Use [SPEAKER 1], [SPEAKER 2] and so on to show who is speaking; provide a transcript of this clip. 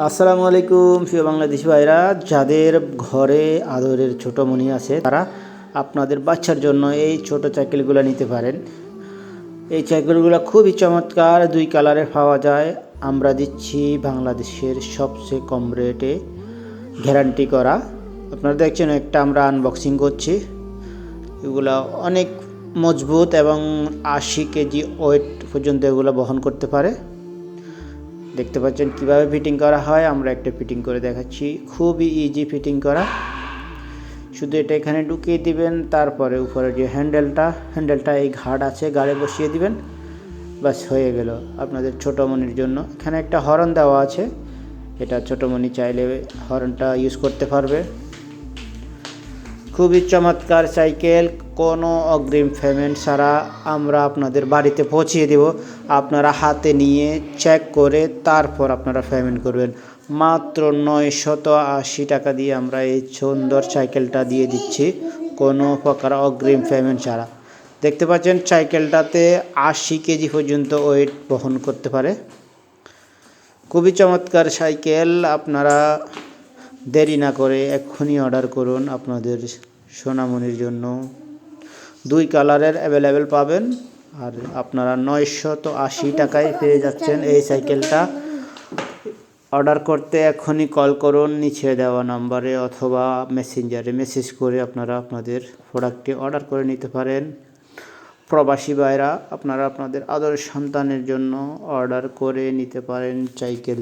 [SPEAKER 1] আসসালামু আলাইকুম প্রিয় বাংলাদেশি ভাইরা, যাদের ঘরে আদরের ছোট মনি আছে তারা আপনাদের বাচ্চার জন্য এই ছোট সাইকেলগুলো নিতে পারেন। এই সাইকেলগুলো খুবই চমৎকার, 2 কালারের পাওয়া যায়। আমরা দিচ্ছি বাংলাদেশের সবচেয়ে কম রেটে, গ্যারান্টি করা। আপনারা দেখছেন একটা আমরা আনবক্সিং করছি। এগুলো অনেক মজবুত এবং 80 কেজি ওয়েট পর্যন্ত এগুলো বহন করতে পারে। দেখতে পাচ্ছেন কিভাবে ফিটিং করা হয়, আমরা একটা ফিটিং করে দেখাচ্ছি। খুবই ইজি ফিটিং করা। শুধু এটা এখানে ঢুকিয়ে দিবেন, তারপরে উপরে যে হ্যান্ডেলটা এই ঘাট আছে, গাড়ে বসিয়ে দিবেন, বাস হয়ে গেল আপনাদের ছোটো মনির জন্য। এখানে একটা হর্ন দেওয়া আছে, এটা ছোটো মনি চাইলে হর্নটা ইউজ করতে পারবে। খুবই চমৎকার সাইকেল, কোনো অগ্রিম পেমেন্ট ছাড়া আমরা আপনাদের বাড়িতে পৌঁছিয়ে দেব। আপনারা হাতে নিয়ে চেক করে তারপর আপনারা পেমেন্ট করবেন। মাত্র 980 টাকা দিয়ে আমরা এই সুন্দর সাইকেলটা দিয়ে দিচ্ছি, কোনো প্রকার অগ্রিম পেমেন্ট ছাড়া। দেখতে পাচ্ছেন সাইকেলটাতে 80 কেজি পর্যন্ত ওয়েট বহন করতে পারে। খুবই চমৎকার সাইকেল। আপনারা দেরি না করে এক্ষুনি অর্ডার করুন আপনাদের সোনামণির জন্য। 2 কালারের অ্যাভেলেবেল পাবেন, আর আপনারা 980 টাকায় পেয়ে যাচ্ছেন এই সাইকেলটা। অর্ডার করতে এক্ষুনি কল করুন নিচে দেওয়া নাম্বারে, অথবা মেসেঞ্জারে মেসেজ করে আপনারা আপনাদের প্রোডাক্টটি অর্ডার করে নিতে পারেন। প্রবাসী ভাইরা, আপনারা আপনাদের আদরের সন্তানের জন্য অর্ডার করে নিতে পারেন সাইকেল।